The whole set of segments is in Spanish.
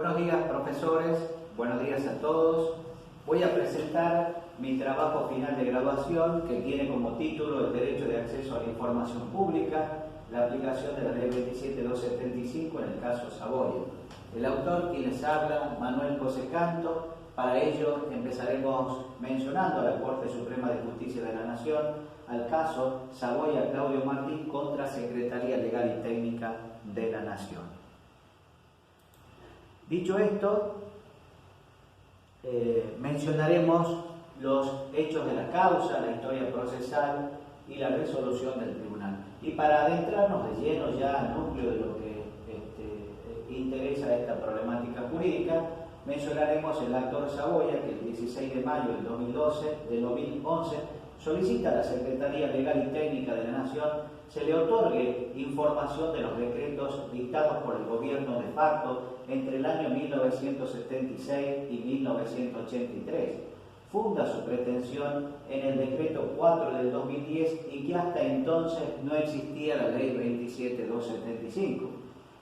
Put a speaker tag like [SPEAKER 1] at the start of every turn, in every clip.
[SPEAKER 1] Buenos días, profesores, buenos días a todos. Voy a presentar mi trabajo final de graduación que tiene como título el Derecho de Acceso a la Información Pública, la aplicación de la Ley 27275 en el caso Saboya. El autor, quien les habla, Manuel José Canto. Para ello empezaremos mencionando a la Corte Suprema de Justicia de la Nación, al caso Saboya Claudio Martín contra Secretaría Legal y Técnica de la Nación. Dicho esto, mencionaremos los hechos de la causa, la historia procesal y la resolución del tribunal. Y para adentrarnos de lleno ya al núcleo de lo que interesa a esta problemática jurídica, mencionaremos el actor Saboya, que el 16 de mayo del 2011 solicita a la Secretaría Legal y Técnica de la Nación se le otorgue información de los decretos dictados por el gobierno de facto entre el año 1976 y 1983. Funda su pretensión en el decreto 4 del 2010 y que hasta entonces no existía la ley 27275.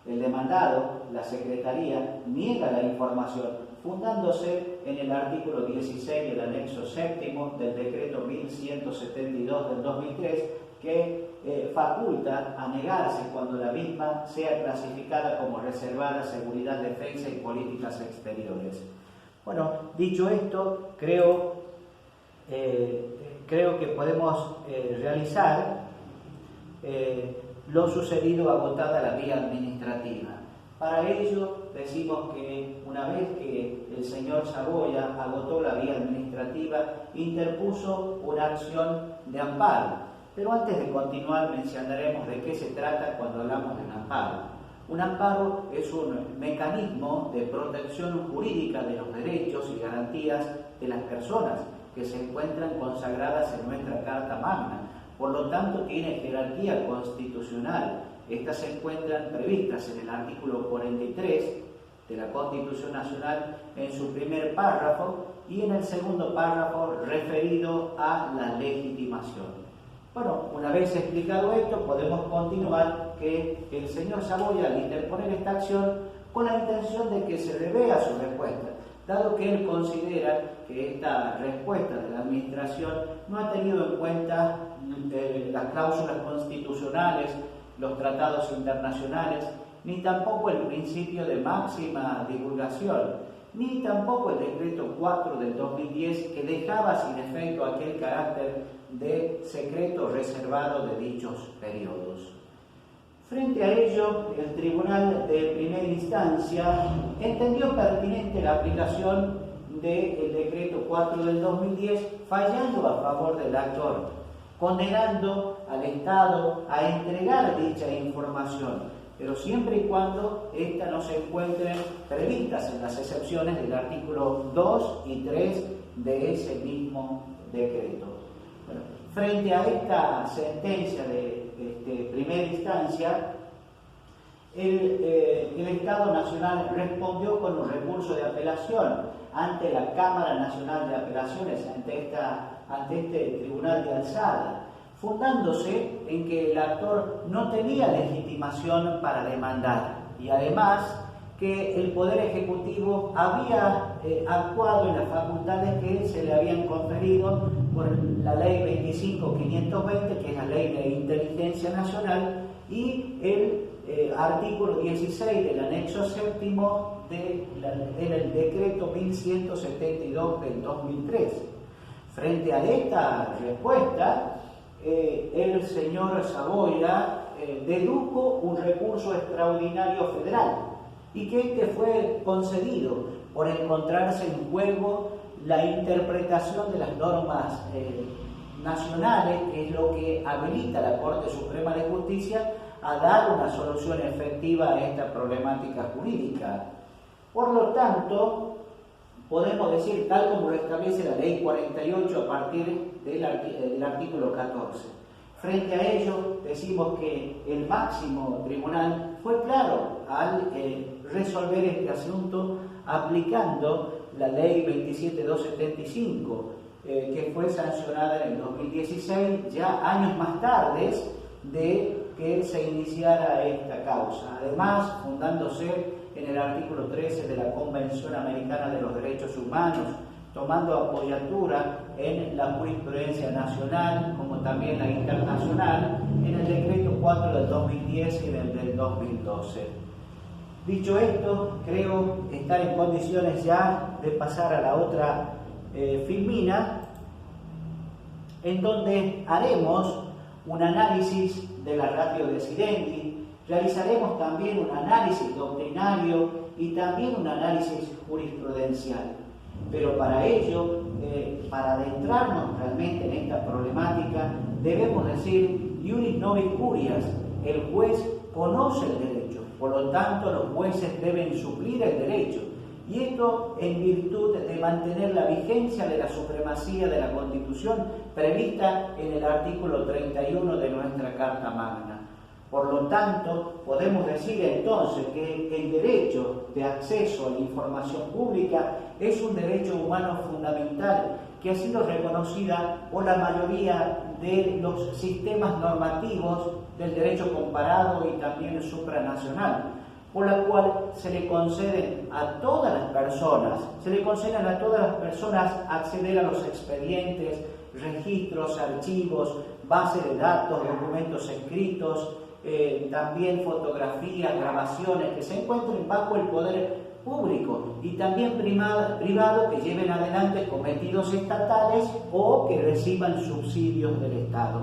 [SPEAKER 1] El demandado, la Secretaría, niega la información, fundándose en el artículo 16 del anexo séptimo del decreto 1172 del 2003, que faculta a negarse cuando la misma sea clasificada como reservada a seguridad, defensa y políticas exteriores. Bueno, dicho esto, creo que podemos realizar lo sucedido agotada la vía administrativa. Para ello decimos que una vez que el señor Saboya agotó la vía administrativa, interpuso una acción de amparo. Pero antes de continuar mencionaremos de qué se trata cuando hablamos de un amparo. Un amparo es un mecanismo de protección jurídica de los derechos y garantías de las personas que se encuentran consagradas en nuestra Carta Magna. Por lo tanto, tiene jerarquía constitucional. Estas se encuentran previstas en el artículo 43 de la Constitución Nacional en su primer párrafo y en el segundo párrafo referido a la legitimación. Bueno, una vez explicado esto, podemos continuar que el señor Saboya, al interponer esta acción, con la intención de que se revea su respuesta, dado que él considera que esta respuesta de la Administración no ha tenido en cuenta las cláusulas constitucionales, los tratados internacionales, ni tampoco el principio de máxima divulgación, ni tampoco el decreto 4 del 2010 que dejaba sin efecto aquel carácter de secreto reservado de dichos periodos. Frente a ello, el Tribunal de Primera Instancia entendió pertinente la aplicación del decreto 4 del 2010, fallando a favor del actor, condenando al Estado a entregar dicha información, pero siempre y cuando ésta no se encuentre previstas en las excepciones del artículo 2 y 3 de ese mismo decreto. Bueno, frente a esta sentencia de primera instancia, el Estado Nacional respondió con un recurso de apelación ante la Cámara Nacional de Apelaciones, ante este Tribunal de Alzada, fundándose en que el actor no tenía legitimación para demandar y además que el Poder Ejecutivo había actuado en las facultades que se le habían conferido por la Ley 25520, que es la Ley de Inteligencia Nacional, y el artículo 16 del anexo séptimo del decreto 1172 del 2003. Frente a esta respuesta, el señor Saboya dedujo un recurso extraordinario federal y que este fue concedido por encontrarse en juego la interpretación de las normas nacionales, que es lo que habilita a la Corte Suprema de Justicia a dar una solución efectiva a esta problemática jurídica. Por lo tanto, podemos decir, tal como lo establece la Ley 48 a partir del artículo 14. Frente a ello, decimos que el máximo tribunal fue claro al resolver este asunto aplicando la Ley 27275, que fue sancionada en el 2016, ya años más tarde de que se iniciara esta causa. Además, fundándose en el artículo 13 de la Convención Americana de los Derechos Humanos, tomando apoyatura en la jurisprudencia nacional como también la internacional, en el decreto 4 del 2010 y en el del 2012. Dicho esto, creo estar en condiciones ya de pasar a la otra filmina, en donde haremos un análisis de la ratio decidendi, realizaremos también un análisis doctrinario y también un análisis jurisprudencial. Pero para ello, para adentrarnos realmente en esta problemática, debemos decir, iuris novi curias, el juez conoce el derecho, por lo tanto los jueces deben suplir el derecho. Y esto en virtud de mantener la vigencia de la supremacía de la Constitución prevista en el artículo 31 de nuestra Carta Magna. Por lo tanto, podemos decir entonces que el derecho de acceso a la información pública es un derecho humano fundamental que ha sido reconocida por la mayoría de los sistemas normativos del derecho comparado y también supranacional, por la cual se le conceden a todas las personas, acceder a los expedientes, registros, archivos, bases de datos, documentos escritos, también fotografías, grabaciones que se encuentren bajo el poder público y también privado que lleven adelante cometidos estatales o que reciban subsidios del Estado.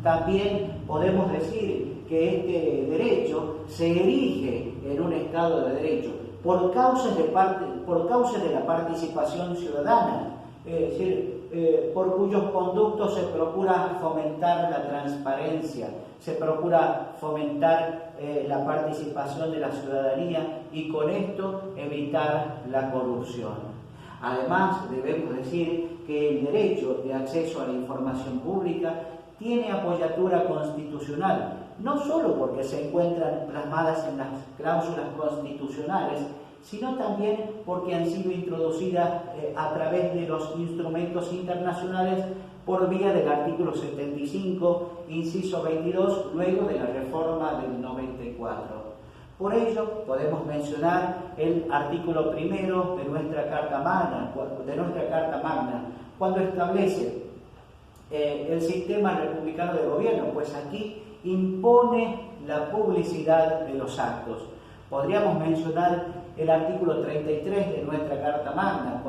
[SPEAKER 1] También podemos decir que este derecho se erige en un Estado de Derecho por causas de la participación ciudadana, es decir, por cuyos conductos se procura fomentar la transparencia, se procura fomentar la participación de la ciudadanía y con esto evitar la corrupción. Además, debemos decir que el derecho de acceso a la información pública tiene apoyatura constitucional, no solo porque se encuentran plasmadas en las cláusulas constitucionales, sino también porque han sido introducidas a través de los instrumentos internacionales por vía del artículo 75, inciso 22, luego de la reforma del 94. Por ello, podemos mencionar el artículo primero de nuestra Carta Magna, cuando establece el sistema republicano de gobierno, pues aquí impone la publicidad de los actos. Podríamos mencionar el artículo 33 de nuestra Carta Magna,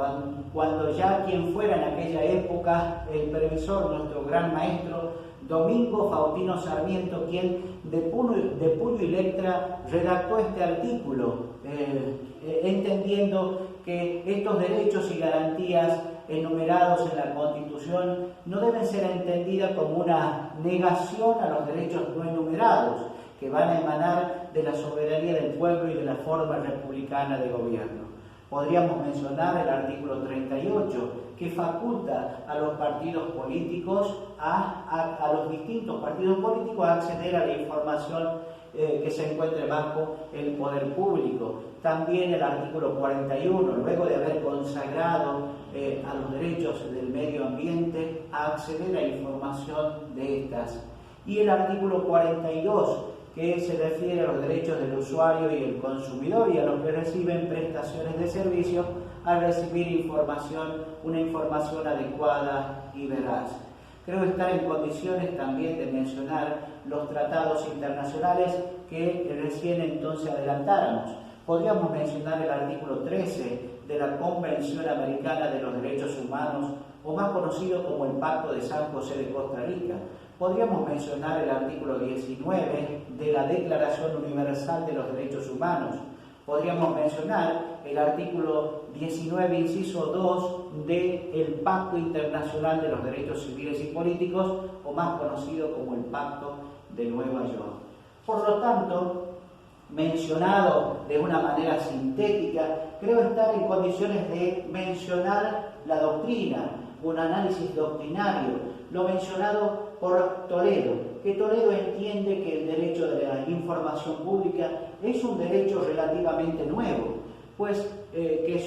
[SPEAKER 1] cuando ya quien fuera en aquella época el previsor, nuestro gran maestro, Domingo Faustino Sarmiento, quien de puño y letra redactó este artículo, entendiendo que estos derechos y garantías enumerados en la Constitución no deben ser entendidas como una negación a los derechos no enumerados, que van a emanar de la soberanía del pueblo y de la forma republicana de gobierno. Podríamos mencionar el artículo 38, que faculta a los partidos políticos, a los distintos partidos políticos a acceder a la información que se encuentre bajo el poder público. También el artículo 41, luego de haber consagrado a los derechos del medio ambiente, a acceder a la información de estas. Y el artículo 42, que se refiere a los derechos del usuario y el consumidor y a los que reciben prestaciones de servicio al recibir una información adecuada y veraz. Creo estar en condiciones también de mencionar los tratados internacionales que recién entonces adelantáramos. Podríamos mencionar el artículo 13 de la Convención Americana de los Derechos Humanos, o más conocido como el Pacto de San José de Costa Rica. Podríamos mencionar el artículo 19 de la Declaración Universal de los Derechos Humanos. Podríamos mencionar el artículo 19, inciso 2 del Pacto Internacional de los Derechos Civiles y Políticos, o más conocido como el Pacto de Nueva York. Por lo tanto, mencionado de una manera sintética, creo estar en condiciones de mencionar la doctrina, un análisis doctrinario, lo mencionado por Toledo, que Toledo entiende que el derecho de la información pública es un derecho relativamente nuevo, pues que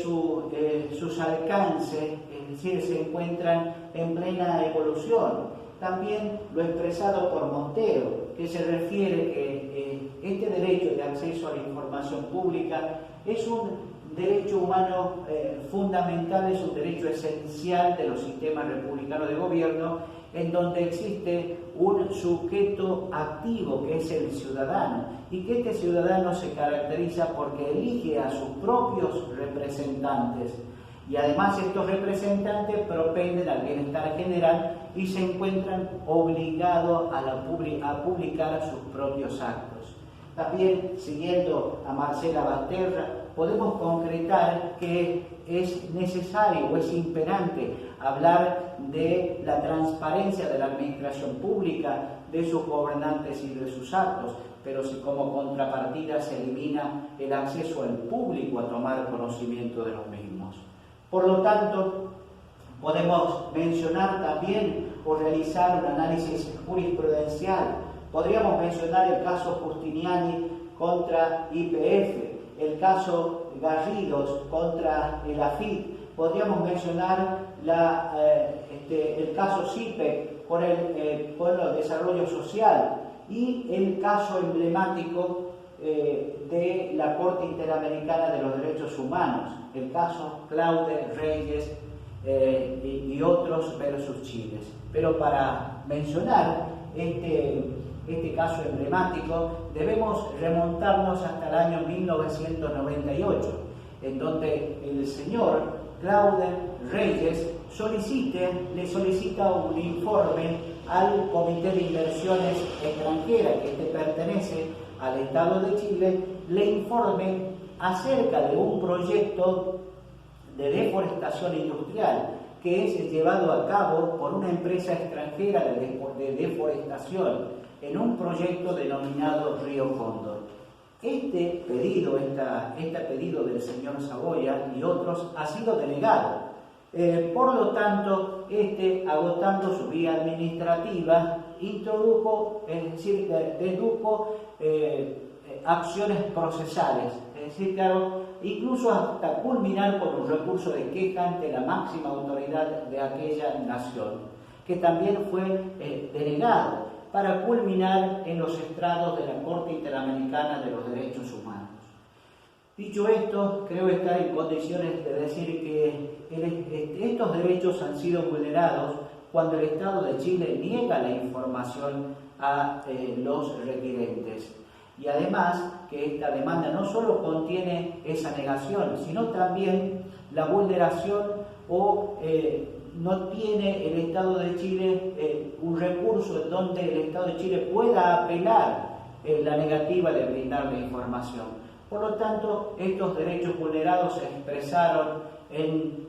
[SPEAKER 1] sus alcances, es decir, se encuentran en plena evolución. también lo expresado por Montero, que se refiere que este derecho de acceso a la información pública es un derecho humano fundamental, es un derecho esencial de los sistemas republicanos de gobierno, en donde existe un sujeto activo que es el ciudadano, y que este ciudadano se caracteriza porque elige a sus propios representantes, y además estos representantes propenden al bienestar general y se encuentran obligados a publicar sus propios actos. También, siguiendo a Marcela Basterra, podemos concretar que es necesario o es imperante hablar de la transparencia de la administración pública, de sus gobernantes y de sus actos, pero si como contrapartida se elimina el acceso al público a tomar conocimiento de los mismos. Por lo tanto, podemos mencionar también o realizar un análisis jurisprudencial. Podríamos mencionar el caso Justiniani contra YPF, el caso Garridos contra el AFIP. Podríamos mencionar el caso CIPEC por el desarrollo social y el caso emblemático de la Corte Interamericana de los Derechos Humanos, el caso Claude Reyes y otros versus Chile. Pero para mencionar este caso emblemático debemos remontarnos hasta el año 1998, en donde el señor Claude Reyes le solicita un informe al Comité de Inversiones Extranjeras, que pertenece al Estado de Chile, le informe acerca de un proyecto de deforestación industrial que es llevado a cabo por una empresa extranjera de deforestación en un proyecto denominado Río Cóndor. Este pedido del señor Saboya y otros ha sido denegado. Por lo tanto, agotando su vía administrativa, dedujo acciones procesales, es decir, claro, incluso hasta culminar con un recurso de queja ante la máxima autoridad de aquella nación, que también fue denegado, para culminar en los estrados de la Corte Interamericana de los Derechos Humanos. Dicho esto, creo estar en condiciones de decir que estos derechos han sido vulnerados cuando el Estado de Chile niega la información a los requirentes. Y además que esta demanda no solo contiene esa negación, sino también la vulneración o no tiene el Estado de Chile un recurso en donde el Estado de Chile pueda apelar la negativa de brindar la información. Por lo tanto, estos derechos vulnerados se expresaron en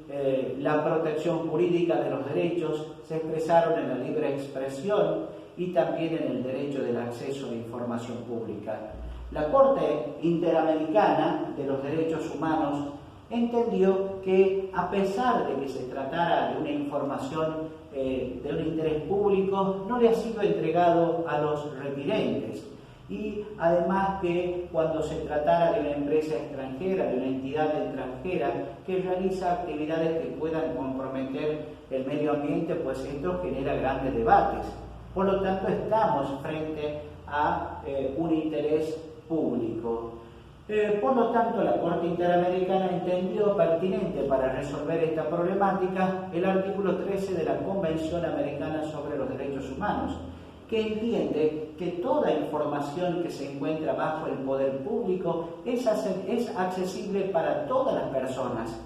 [SPEAKER 1] la protección jurídica de los derechos, se expresaron en la libre expresión y también en el derecho del acceso a la información pública. La Corte Interamericana de los Derechos Humanos entendió que, a pesar de que se tratara de una información de un interés público, no le ha sido entregado a los requirentes. Y además que cuando se tratara de una empresa extranjera, de una entidad extranjera que realiza actividades que puedan comprometer el medio ambiente, pues esto genera grandes debates. Por lo tanto, estamos frente a un interés público. Por lo tanto, la Corte Interamericana entendió pertinente para resolver esta problemática el artículo 13 de la Convención Americana sobre los Derechos Humanos, que entiende que toda información que se encuentra bajo el poder público es accesible para todas las personas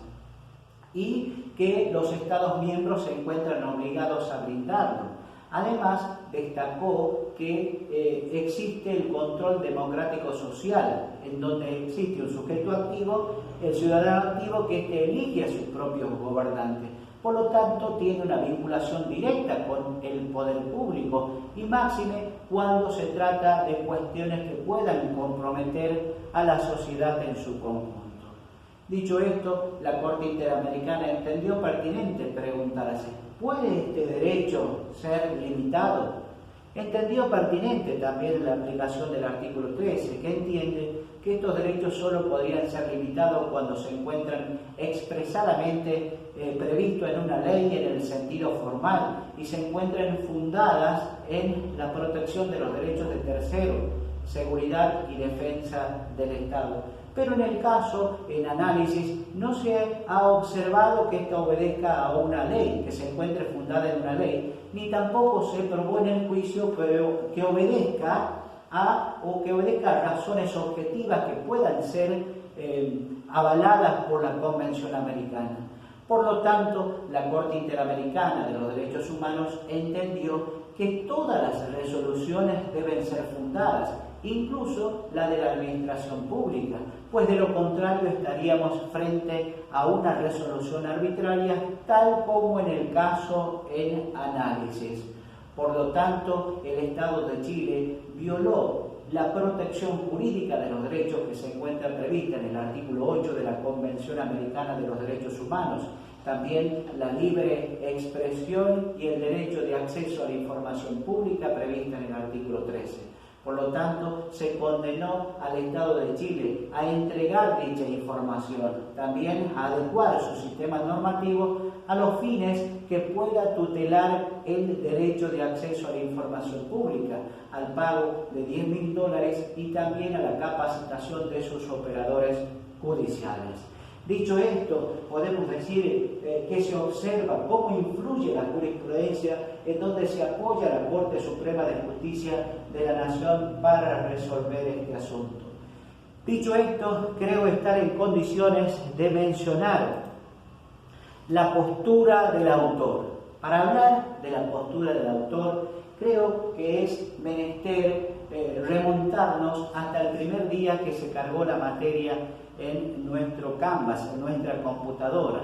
[SPEAKER 1] y que los Estados miembros se encuentran obligados a brindarlo. Además, destacó que existe el control democrático social, en donde existe un sujeto activo, el ciudadano activo, que elige a sus propios gobernantes. Por lo tanto, tiene una vinculación directa con el poder público y máxime cuando se trata de cuestiones que puedan comprometer a la sociedad en su conjunto. Dicho esto, la Corte Interamericana entendió pertinente preguntarse: ¿puede este derecho ser limitado? Entendió pertinente también la aplicación del artículo 13, que entiende que estos derechos solo podrían ser limitados cuando se encuentran expresadamente previstos en una ley en el sentido formal y se encuentren fundadas en la protección de los derechos de terceros, seguridad y defensa del Estado. Pero en el caso, en análisis, no se ha observado que ésta obedezca a una ley, que se encuentre fundada en una ley, ni tampoco se probó en el juicio pero que obedezca a razones objetivas que puedan ser avaladas por la Convención Americana. Por lo tanto, la Corte Interamericana de los Derechos Humanos entendió que todas las resoluciones deben ser fundadas, incluso la de la administración pública, pues de lo contrario estaríamos frente a una resolución arbitraria, tal como en el caso en análisis. Por lo tanto, el Estado de Chile violó la protección jurídica de los derechos que se encuentra prevista en el artículo 8 de la Convención Americana de los Derechos Humanos, también la libre expresión y el derecho de acceso a la información pública prevista en el artículo 13. Por lo tanto, se condenó al Estado de Chile a entregar dicha información, también a adecuar su sistema normativo a los fines que pueda tutelar el derecho de acceso a la información pública, al pago de $10.000 y también a la capacitación de sus operadores judiciales. Dicho esto, podemos decir que se observa cómo influye la jurisprudencia en donde se apoya la Corte Suprema de Justicia de la Nación para resolver este asunto. Dicho esto, creo estar en condiciones de mencionar la postura del autor. Para hablar de la postura del autor, creo que es menester remontarnos hasta el primer día que se cargó la materia en nuestro Canvas, en nuestra computadora,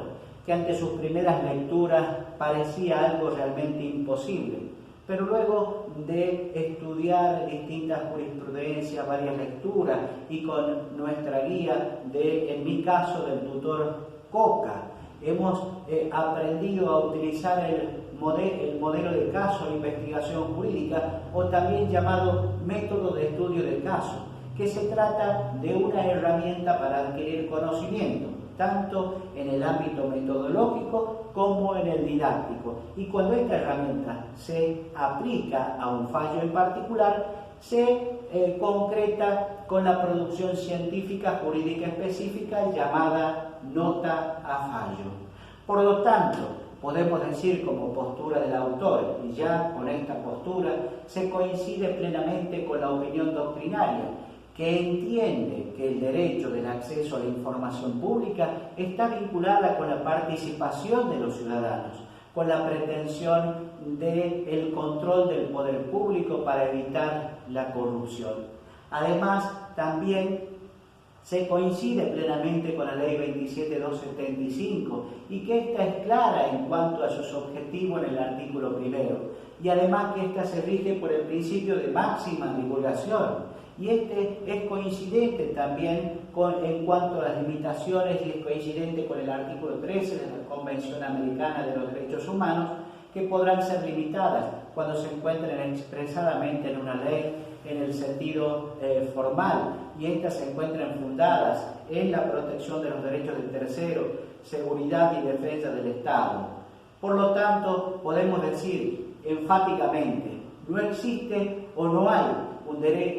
[SPEAKER 1] que ante sus primeras lecturas parecía algo realmente imposible. Pero luego de estudiar distintas jurisprudencias, varias lecturas y con nuestra guía, en mi caso, del tutor Coca, hemos aprendido a utilizar el modelo de caso de investigación jurídica, o también llamado método de estudio del caso, que se trata de una herramienta para adquirir conocimiento, tanto en el ámbito metodológico como en el didáctico. Y cuando esta herramienta se aplica a un fallo en particular, se concreta con la producción científica jurídica específica llamada nota a fallo. Por lo tanto, podemos decir como postura del autor, y ya con esta postura se coincide plenamente con la opinión doctrinaria, que entiende que el derecho del acceso a la información pública está vinculada con la participación de los ciudadanos, con la pretensión del control del poder público para evitar la corrupción. Además, también se coincide plenamente con la Ley 27.275 y que ésta es clara en cuanto a sus objetivos en el artículo 1, y además que ésta se rige por el principio de máxima divulgación. Y este es coincidente también en cuanto a las limitaciones, y es coincidente con el artículo 13 de la Convención Americana de los Derechos Humanos, que podrán ser limitadas cuando se encuentren expresadamente en una ley en el sentido formal, y estas se encuentren fundadas en la protección de los derechos del tercero, seguridad y defensa del Estado. Por lo tanto, podemos decir enfáticamente, no existe o no hay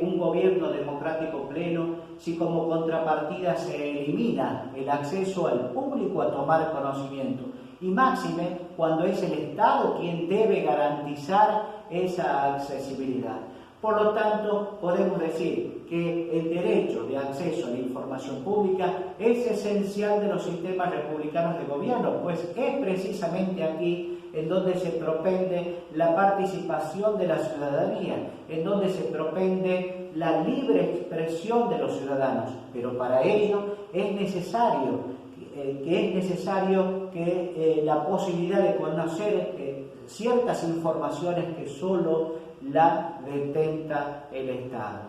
[SPEAKER 1] un gobierno democrático pleno si como contrapartida se elimina el acceso al público a tomar conocimiento, y máxime cuando es el Estado quien debe garantizar esa accesibilidad. Por lo tanto, podemos decir que el derecho de acceso a la información pública es esencial de los sistemas republicanos de gobierno, pues es precisamente aquí en donde se propende la participación de la ciudadanía, en donde se propende la libre expresión de los ciudadanos. Pero para ello es necesario que la posibilidad de conocer ciertas informaciones que solo la detenta el Estado.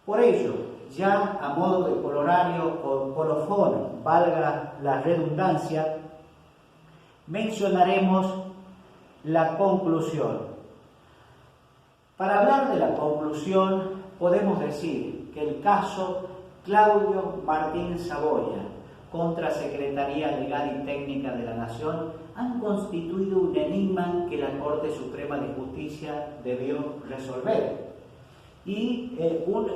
[SPEAKER 1] Por ello, ya a modo de colorario o colofón, valga la redundancia, mencionaremos la conclusión. Para hablar de la conclusión, podemos decir que el caso Claudio Martín Saboya contra Secretaría Legal y Técnica de la Nación han constituido un enigma que la Corte Suprema de Justicia debió resolver. Y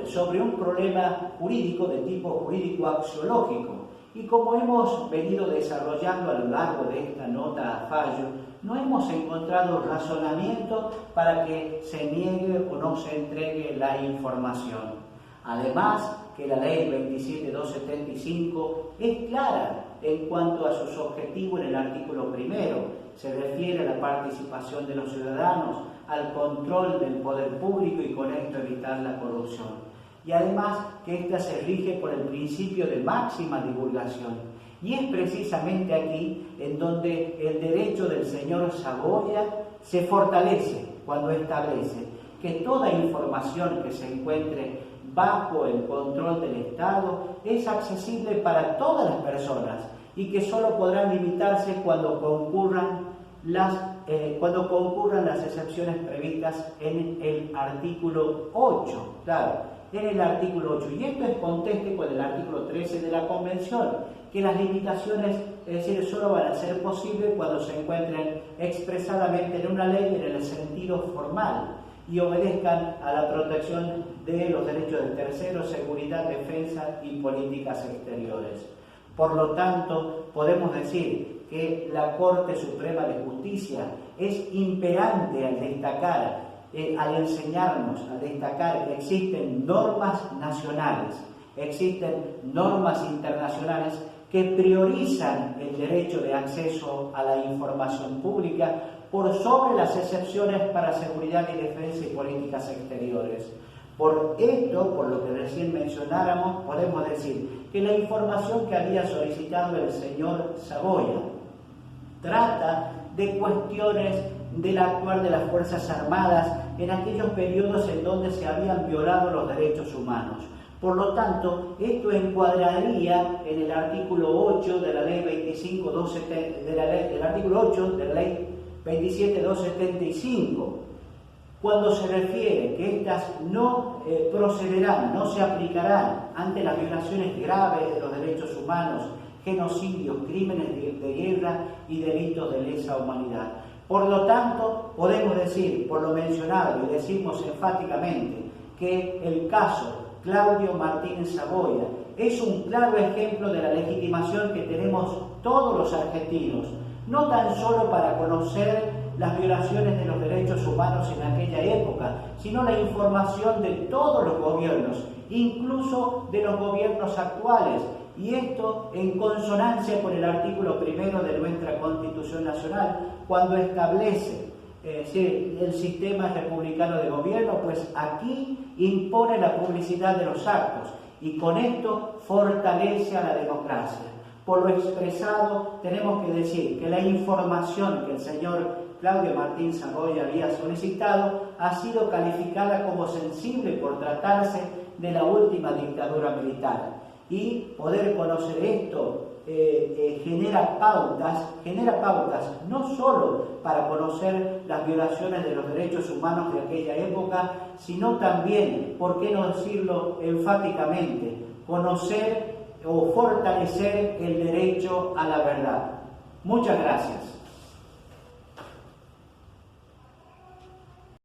[SPEAKER 1] sobre un problema jurídico de tipo jurídico-axiológico. Y como hemos venido desarrollando a lo largo de esta nota a fallo, no hemos encontrado razonamiento para que se niegue o no se entregue la información. Además, que la Ley 27.275 es clara en cuanto a sus objetivos en el artículo primero. Se refiere a la participación de los ciudadanos, al control del poder público y con esto evitar la corrupción. Y además que ésta se rige por el principio de máxima divulgación. Y es precisamente aquí en donde el derecho del señor Saboya se fortalece cuando establece que toda información que se encuentre bajo el control del Estado es accesible para todas las personas y que solo podrán limitarse cuando concurran las excepciones previstas en el artículo 8. Claro, en el artículo 8. Y esto es conteste con el artículo 13 de la Convención, que las limitaciones, es decir, solo van a ser posibles cuando se encuentren expresadamente en una ley en el sentido formal y obedezcan a la protección de los derechos de terceros, seguridad, defensa y políticas exteriores. Por lo tanto, podemos decir que la Corte Suprema de Justicia es imperante al destacar, al enseñarnos, a destacar que existen normas nacionales, existen normas internacionales que priorizan el derecho de acceso a la información pública por sobre las excepciones para seguridad y defensa y políticas exteriores. Por esto, por lo que recién mencionáramos, podemos decir que la información que había solicitado el señor Saboya trata de cuestiones del actuar de las Fuerzas Armadas en aquellos periodos en donde se habían violado los derechos humanos. Por lo tanto, esto encuadraría en el artículo 8 de la Ley 27.275, cuando se refiere que estas no procederán, no se aplicarán ante las violaciones graves de los derechos humanos, genocidios, crímenes de guerra y delitos de lesa humanidad. Por lo tanto, podemos decir, por lo mencionado, y decimos enfáticamente, que el caso Claudio Martín Saboya es un claro ejemplo de la legitimación que tenemos todos los argentinos, no tan solo para conocer las violaciones de los derechos humanos en aquella época, sino la información de todos los gobiernos, incluso de los gobiernos actuales, y esto en consonancia con el artículo primero de nuestra Constitución Nacional, cuando establece el sistema republicano de gobierno, pues aquí impone la publicidad de los actos y con esto fortalece a la democracia. Por lo expresado, tenemos que decir que la información que el señor Claudio Martín Saboya había solicitado ha sido calificada como sensible por tratarse de la última dictadura militar. Y poder conocer esto genera pautas no solo para conocer las violaciones de los derechos humanos de aquella época, sino también, por qué no decirlo enfáticamente, conocer o fortalecer el derecho a la verdad. Muchas gracias.